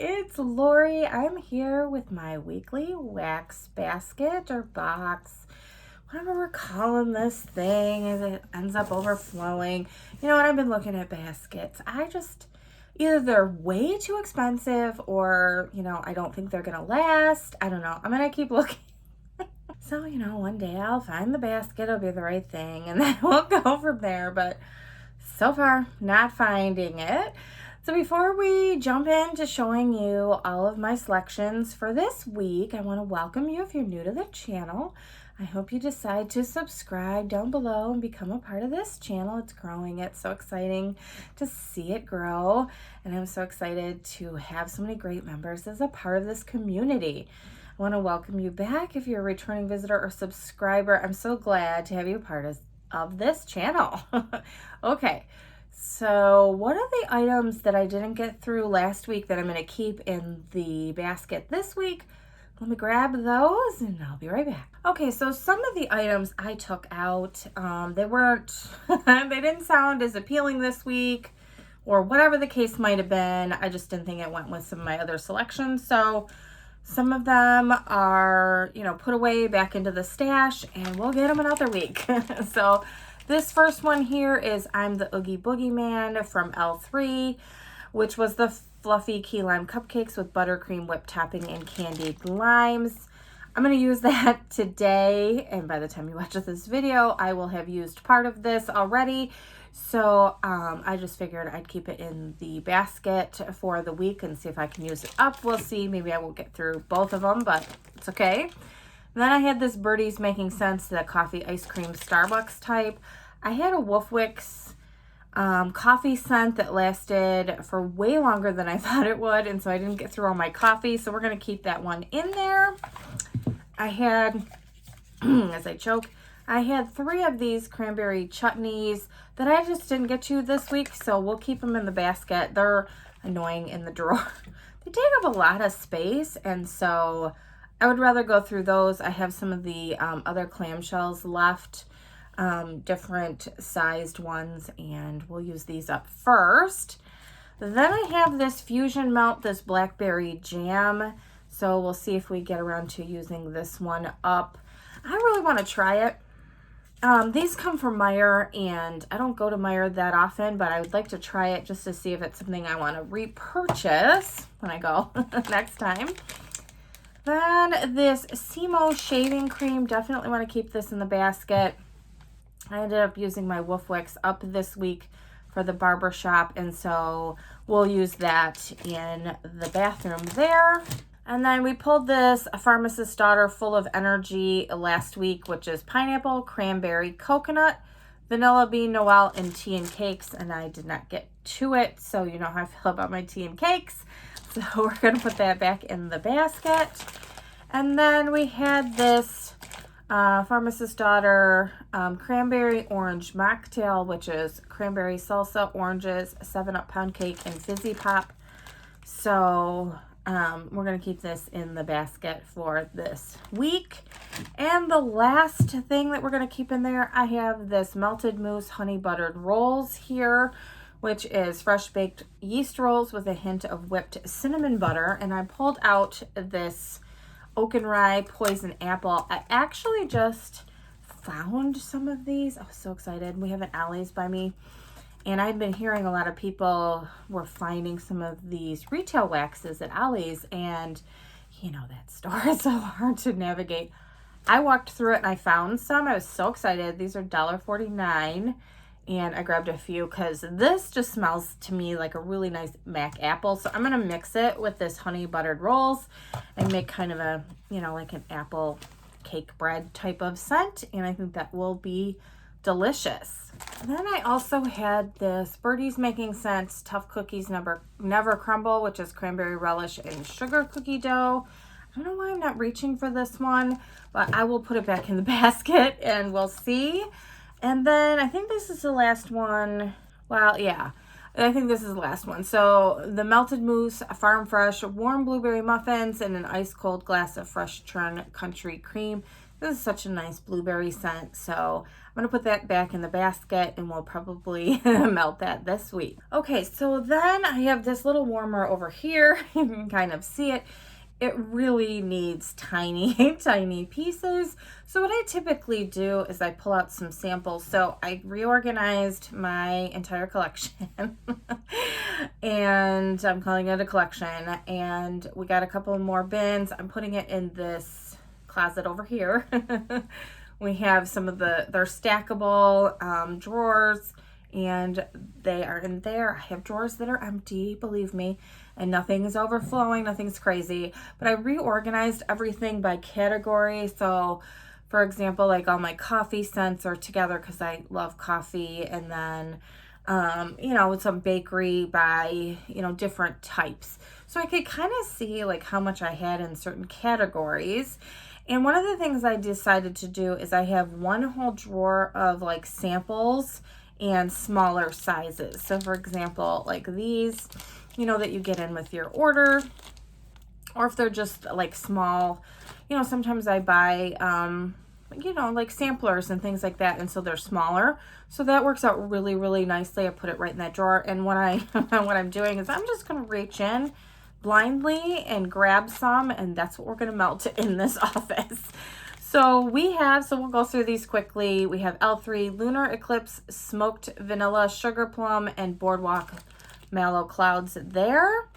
it's Lori. I'm here with my weekly wax basket or box, whatever we're calling this thing as it ends up overflowing. You know what? I've been looking at baskets. Either they're way too expensive or, I don't think they're going to last. I don't know. I'm going to keep looking. So, one day I'll find the basket. It'll be the right thing and then we'll go from there. But so far, not finding it. So before we jump into showing you all of my selections for this week, I want to welcome you if you're new to the channel. I hope you decide to subscribe down below and become a part of this channel. It's growing. It's so exciting to see it grow. And I'm so excited to have so many great members as a part of this community. I want to welcome you back if you're a returning visitor or subscriber. I'm so glad to have you a part of this channel. Okay. So what are the items that I didn't get through last week that I'm going to keep in the basket this week? Let me grab those and I'll be right back. Okay, so some of the items I took out, they didn't sound as appealing this week or whatever the case might have been. I just didn't think it went with some of my other selections. So some of them are, put away back into the stash and we'll get them another week. So this first one here is I'm the Oogie Boogie Man from L3, which was the fluffy key lime cupcakes with buttercream whipped topping and candied limes. I'm going to use that today, and by the time you watch this video, I will have used part of this already. So I just figured I'd keep it in the basket for the week and see if I can use it up. We'll see. Maybe I won't get through both of them, but it's okay. And then I had this Birdie's Making Sense, the coffee ice cream Starbucks type. I had a Wolfwick's coffee scent that lasted for way longer than I thought it would, and so I didn't get through all my coffee, so we're going to keep that one in there. I had, as I choke, I had 3 of these cranberry chutneys that I just didn't get to this week, so we'll keep them in the basket. They're annoying in the drawer. They take up a lot of space, and so I would rather go through those. I have some of the other clamshells left, different sized ones, and we'll use these up first. Then I have this Fusion Melt, this Blackberry Jam, so we'll see if we get around to using this one up. I really want to try it. These come from Meijer, and I don't go to Meijer that often, but I would like to try it just to see if it's something I want to repurchase when I go next time. Then this Simo shaving cream, definitely want to keep this in the basket. I ended up using my Wolfwick's up this week for the barber shop, and so we'll use that in the bathroom there. And then we pulled this Pharmacist's Daughter Full of Energy last week, which is pineapple, cranberry, coconut, vanilla bean, Noel, and tea and cakes, and I did not get to it, so you know how I feel about my tea and cakes. So we're going to put that back in the basket. And then we had this Pharmacist's Daughter cranberry orange mocktail, which is cranberry salsa, oranges, 7-Up pound cake, and fizzy pop. So we're going to keep this in the basket for this week. And the last thing that we're going to keep in there, I have this Melted Mousse Honey Buttered Rolls here, which is fresh baked yeast rolls with a hint of whipped cinnamon butter. And I pulled out this Oak and Rye Poison Apple. I actually just found some of these. I was so excited. We have an Ollie's by me, and I've been hearing a lot of people were finding some of these retail waxes at Ollie's, and that store is so hard to navigate. I walked through it and I found some. I was so excited. These are $1.49, and I grabbed a few because this just smells to me like a really nice Mac apple. So I'm going to mix it with this honey buttered rolls and make kind of a, like an apple cake bread type of scent. And I think that will be delicious. And then I also had this Birdie's Making Sense Tough Cookies Never Crumble, which is cranberry relish and sugar cookie dough. I don't know why I'm not reaching for this one, but I will put it back in the basket and we'll see. And then I think this is the last one. Well, yeah, I think this is the last one. So the Melted Mousse, Farm Fresh, warm blueberry muffins, and an ice cold glass of fresh churn country cream. This is such a nice blueberry scent. So I'm going to put that back in the basket and we'll probably melt that this week. Okay, so then I have this little warmer over here. You can kind of see it. It really needs tiny, tiny pieces. So what I typically do is I pull out some samples. So I reorganized my entire collection and I'm calling it a collection. And we got a couple more bins. I'm putting it in this closet over here. We have some of they're stackable drawers, and they are in there. I have drawers that are empty, believe me, and nothing is overflowing, nothing's crazy. But I reorganized everything by category. So for example, like all my coffee scents are together because I love coffee, and then you know, some bakery by, you know, different types. So I could kind of see like how much I had in certain categories. And one of the things I decided to do is I have one whole drawer of like samples and smaller sizes. So for example, like these, you know, that you get in with your order, or if they're just like small, you know, sometimes I buy, you know, like samplers and things like that. And so they're smaller. So that works out really, really nicely. I put it right in that drawer. And what what I'm doing is I'm just going to reach in blindly and grab some, and that's what we're going to melt in this office. So we'll go through these quickly. We have L3 Lunar Eclipse Smoked Vanilla Sugar Plum and Boardwalk Mallow Clouds there.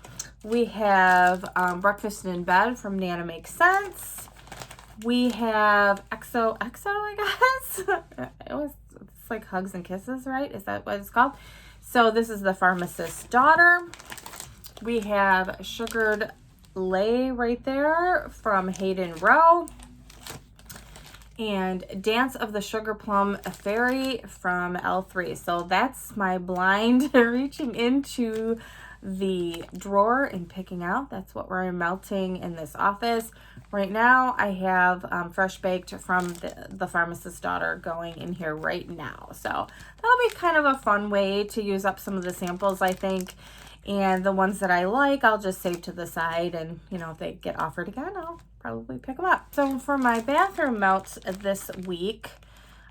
We have Breakfast in Bed from Nana Makes Sense. We have XO, I guess. It's like Hugs and Kisses, right? Is that what it's called? So this is the Pharmacist's Daughter. We have Sugared Lay right there from Hayden Rowe. And Dance of the Sugar Plum Fairy from L3. So that's my blind reaching into the drawer and picking out. That's what we're melting in this office. Right now I have Fresh Baked from the Pharmacist's Daughter going in here right now. So that'll be kind of a fun way to use up some of the samples, I think. And the ones that I like, I'll just save to the side, and you know, if they get offered again, I'll probably pick them up. So for my bathroom melts this week,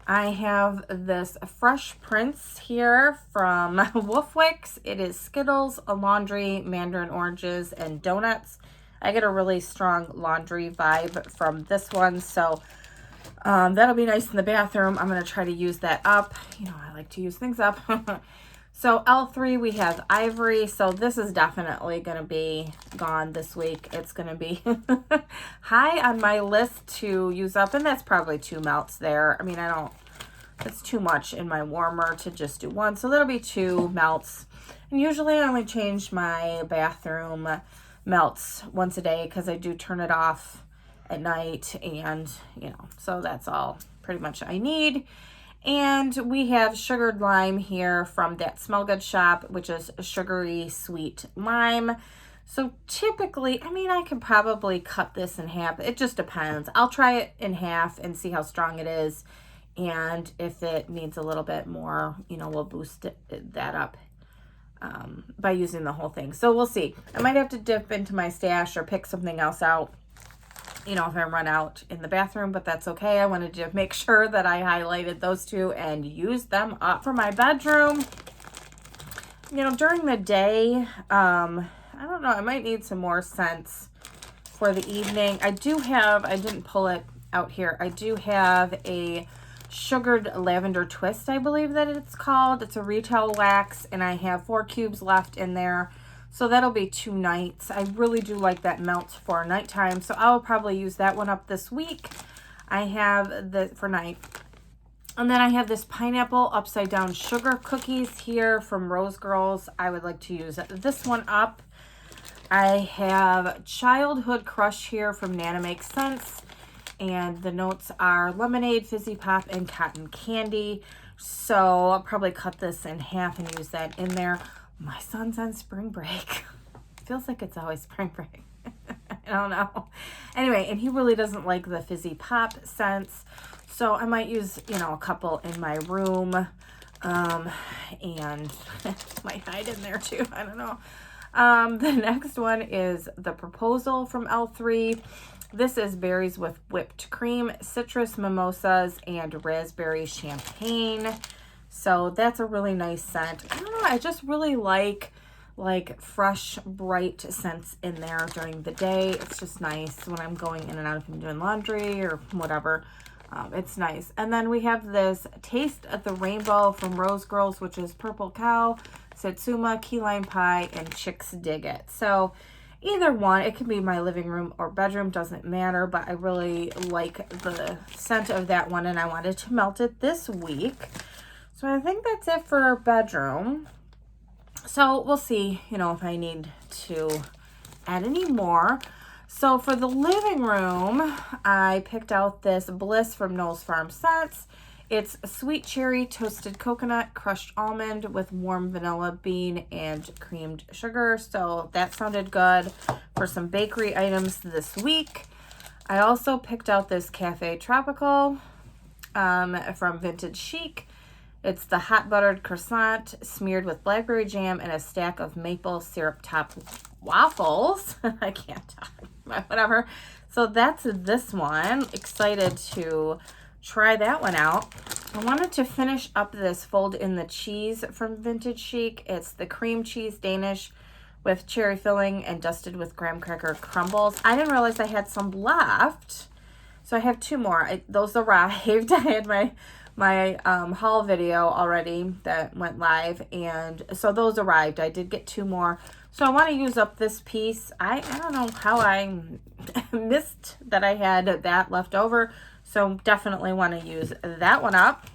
I have this Fresh Prince here from Wolfwicks. It is Skittles, a laundry, mandarin oranges, and donuts. I get a really strong laundry vibe from this one, so that'll be nice in the bathroom. I'm going to try to use that up. You know, I like to use things up. So L3, we have Ivory. So this is definitely going to be gone this week. It's going to be high on my list to use up. And that's probably 2 melts there. I mean, it's too much in my warmer to just do one. So that'll be 2 melts. And usually I only change my bathroom melts once a day because I do turn it off at night. And, you know, so that's all pretty much I need. And we have Sugared Lime here from That Smell Good shop, which is a sugary sweet lime. So typically, I mean, I could probably cut this in half. It just depends. I'll try it in half and see how strong it is. And if it needs a little bit more, you know, we'll boost that up by using the whole thing. So we'll see. I might have to dip into my stash or pick something else out, you know, if I run out in the bathroom, but that's okay. I wanted to make sure that I highlighted those 2 and used them up. For my bedroom, you know, during the day, I don't know, I might need some more scents for the evening. I didn't pull it out here. I do have a Sugared Lavender Twist, I believe that it's called. It's a retail wax, and I have 4 cubes left in there. So that'll be 2 nights. I really do like that melt for nighttime. So I'll probably use that one up this week. I have the for night. And then I have this pineapple upside down sugar cookies here from Rose Girls. I would like to use this one up. I have Childhood Crush here from Nana Makes Sense. And the notes are lemonade, fizzy pop, and cotton candy. So I'll probably cut this in half and use that in there. My son's on spring break. Feels like it's always spring break. I don't know. Anyway, and he really doesn't like the fizzy pop scents. So I might use, you know, a couple in my room. And might hide in there too. I don't know. The next one is The Proposal from L3. This is berries with whipped cream, citrus mimosas, and raspberry champagne. So that's a really nice scent. I don't know, I just really like fresh, bright scents in there during the day. It's just nice when I'm going in and out if I'm doing laundry or whatever. It's nice. And then we have this Taste of the Rainbow from Rose Girls, which is Purple Cow, Satsuma, Key Lime Pie, and Chicks Dig It. So either one, it could be my living room or bedroom, doesn't matter, but I really like the scent of that one and I wanted to melt it this week. So I think that's it for our bedroom. So we'll see, you know, if I need to add any more. So for the living room, I picked out this Bliss from Knowles Farm Scents. It's sweet cherry, toasted coconut, crushed almond with warm vanilla bean and creamed sugar. So that sounded good for some bakery items this week. I also picked out this Cafe Tropical from Vintage Chic. It's the hot buttered croissant smeared with blackberry jam and a stack of maple syrup topped waffles. I can't talk, whatever. So that's this one. Excited to try that one out. I wanted to finish up this fold in the cheese from Vintage Chic. It's the cream cheese Danish with cherry filling and dusted with graham cracker crumbles. I didn't realize I had some left, so I have two more. Those arrived. I had my haul video already that went live, and so those arrived. I did get two more, so I want to use up this piece. I don't know how I missed that I had that left over, so definitely want to use that one up.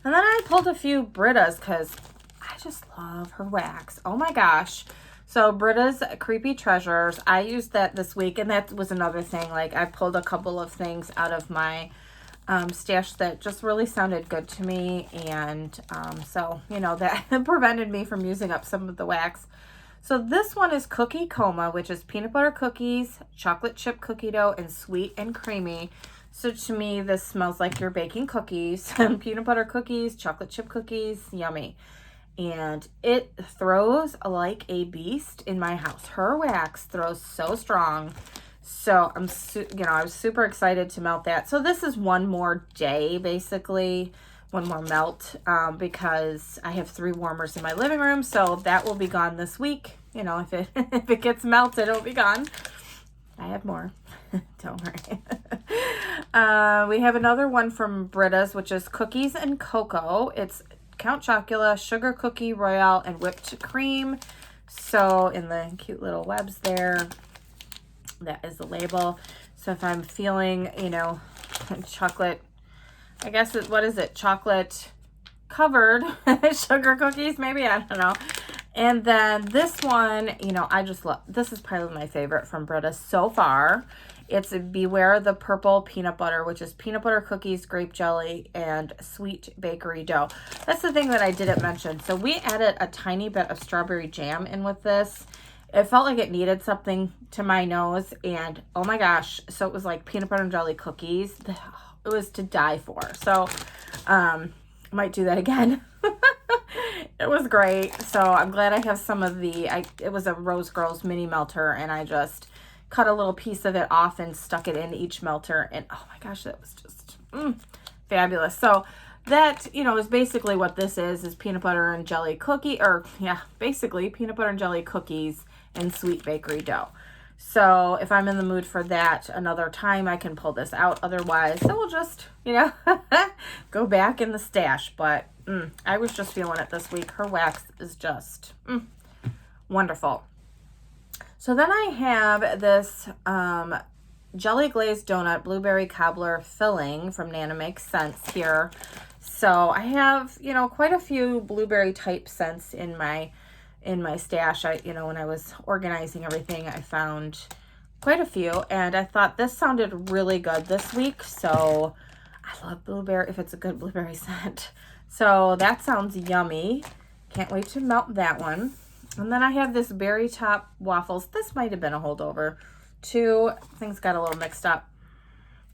And then I pulled a few Britta's because I just love her wax. Oh my gosh. So Britta's Creepy Treasures, I used that this week, and that was another thing. Like, I pulled a couple of things out of my stash that just really sounded good to me, and so, you know, that prevented me from using up some of the wax. So this one is Cookie Coma, which is peanut butter cookies, chocolate chip cookie dough, and sweet and creamy. So to me, this smells like you're baking cookies. Peanut butter cookies, chocolate chip cookies, yummy. And it throws like a beast in my house. Her wax throws so strong. So I was super excited to melt that. So this is one more day, basically, one more melt, because I have 3 warmers in my living room. So that will be gone this week. You know, if it gets melted, it'll be gone. I have more. Don't worry. We have another one from Britta's, which is Cookies and Cocoa. It's Count Chocula, Sugar Cookie Royale, and Whipped Cream. So in the cute little webs there, that is the label. So if I'm feeling, you know, chocolate, I guess what is it? Chocolate covered sugar cookies, maybe, I don't know. And then this one, you know, I just love, this is probably my favorite from Brita so far. It's Beware the Purple Peanut Butter, which is peanut butter cookies, grape jelly, and sweet bakery dough. That's the thing that I didn't mention. So we added a tiny bit of strawberry jam in with this. It felt like it needed something to my nose, and oh my gosh, so it was like peanut butter and jelly cookies. It was to die for. So I might do that again. It was great. So I'm glad I have some of it was a Rose Girls mini melter, and I just cut a little piece of it off and stuck it in each melter, and oh my gosh, that was just fabulous. So that, you know, is basically what this is peanut butter and jelly cookie, or yeah, basically peanut butter and jelly cookies and sweet bakery dough. So if I'm in the mood for that another time, I can pull this out. Otherwise, I will just, you know, go back in the stash. But I was just feeling it this week. Her wax is just wonderful. So then I have this jelly glazed donut blueberry cobbler filling from Nana Makes Sense here. So I have, you know, quite a few blueberry type scents in my stash. You know, when I was organizing everything, I found quite a few, and I thought this sounded really good this week. So I love blueberry if it's a good blueberry scent. So that sounds yummy. Can't wait to melt that one. And then I have this berry top waffles. This might have been a holdover too. Things got a little mixed up.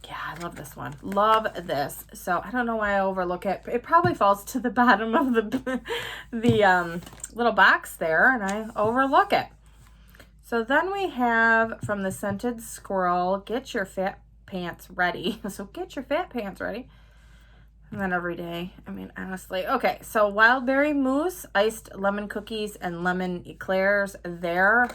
Yeah, I love this one. Love this. So I don't know why I overlook it. It probably falls to the bottom of the little box there, and I overlook it. So then we have from the Scented Squirrel, Get Your Fat Pants Ready. So get your fat pants ready. And then every day, I mean, honestly. Okay, so wild berry mousse, iced lemon cookies, and lemon eclairs there.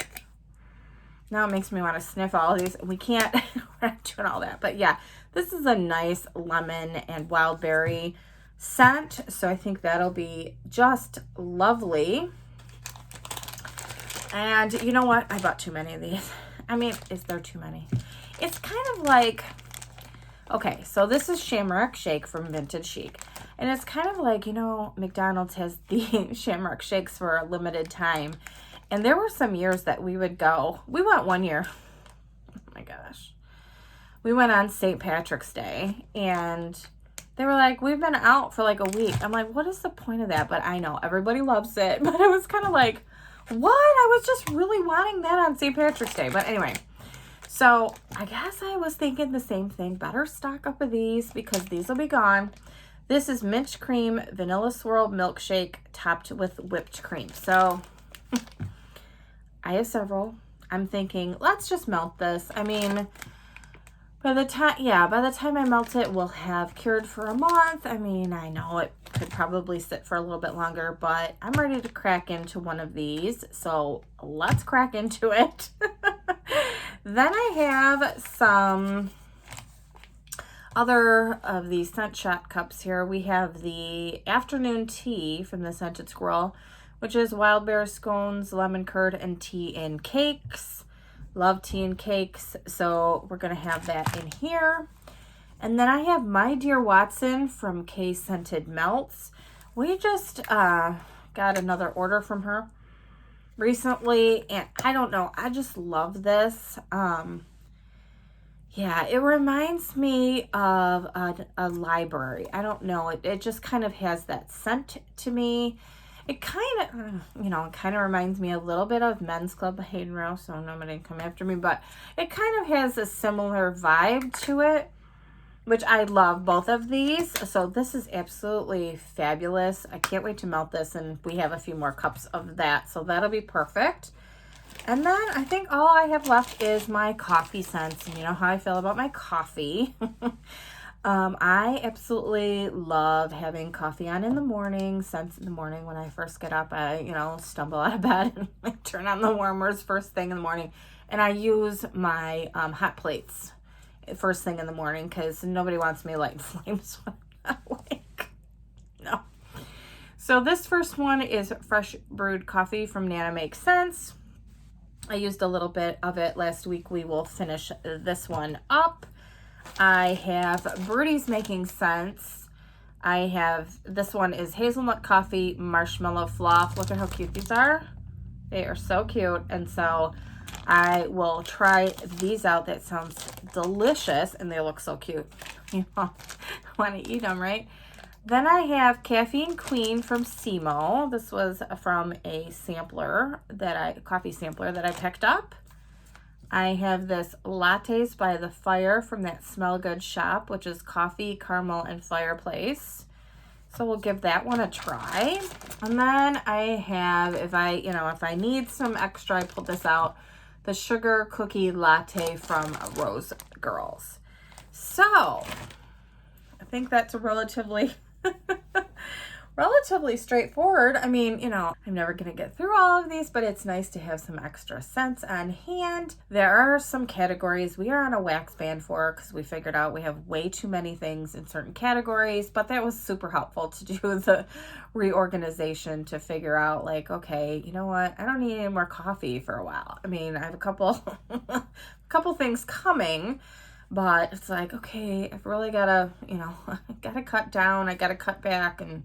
Now it makes me want to sniff all of these. We can't, we're not doing all that. But yeah, this is a nice lemon and wild berry scent. So I think that'll be just lovely. And you know what? I bought too many of these. I mean, is there too many? It's kind of like, okay, so this is Shamrock Shake from Vintage Chic. And it's kind of like, you know, McDonald's has the Shamrock Shakes for a limited time. And there were some years that we would go. We went one year. Oh my gosh. We went on St. Patrick's Day. And they were like, we've been out for like a week. I'm like, what is the point of that? But I know everybody loves it. But I was kind of like, what? I was just really wanting that on St. Patrick's Day. But anyway. So I guess I was thinking the same thing. Better stock up of these because these will be gone. This is mint cream, vanilla swirl milkshake topped with whipped cream. So I have several. I'm thinking, let's just melt this. I mean, by the time I melt it, we'll have cured for a month. I mean, I know it could probably sit for a little bit longer, but I'm ready to crack into one of these. So let's crack into it. Then I have some other of these scent shot cups here. We have the afternoon tea from the Scented Squirrel, which is wild berry scones, lemon curd, and tea and cakes. Love tea and cakes, so we're going to have that in here. And then I have My Dear Watson from K Scented Melts. We just got another order from her recently, and I don't know, I just love this. Yeah, it reminds me of a library. I don't know, it just kind of has that scent to me. It kind of, it kind of reminds me a little bit of Men's Club by Hayden Rouse, so nobody come after me, but it kind of has a similar vibe to it, which I love both of these. So this is absolutely fabulous. I can't wait to melt this, and we have a few more cups of that, so that'll be perfect. And then I think all I have left is my coffee scents, and you know how I feel about my coffee. I absolutely love having coffee on in the morning. Scents in the morning when I first get up, I, stumble out of bed and I turn on the warmers first thing in the morning. And I use my hot plates first thing in the morning because nobody wants me lighting flames when I'm not awake. No. So this first one is fresh brewed coffee from Nana Makes Sense. I used a little bit of it last week. We will finish this one up. I have Broodie's Making Sense. This one is hazelnut coffee, marshmallow fluff. Look at how cute these are. They are so cute. And so I will try these out. That sounds delicious. And they look so cute. You want to eat them, right? Then I have Caffeine Queen from Simo. This was from a coffee sampler that I picked up. I have this Lattes by the Fire from that Smell Good shop, which is coffee, caramel, and fireplace. So we'll give that one a try. And then I have, if I need some extra, I pulled this out, the Sugar Cookie Latte from Rose Girls. So I think that's a relatively straightforward. I mean, I'm never going to get through all of these, but it's nice to have some extra scents on hand. There are some categories we are on a wax ban for because we figured out we have way too many things in certain categories, but that was super helpful to do the reorganization to figure out like, okay, you know what? I don't need any more coffee for a while. I mean, I have a couple things coming, but it's like, okay, I've really gotta, gotta cut down. I gotta cut back and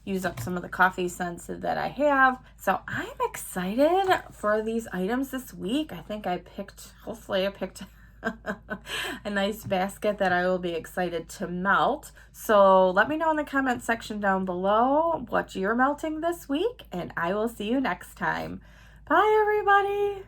use up some of the coffee scents that I have. So I'm excited for these items this week. Hopefully I picked a nice basket that I will be excited to melt. So let me know in the comment section down below what you're melting this week, and I will see you next time. Bye, everybody.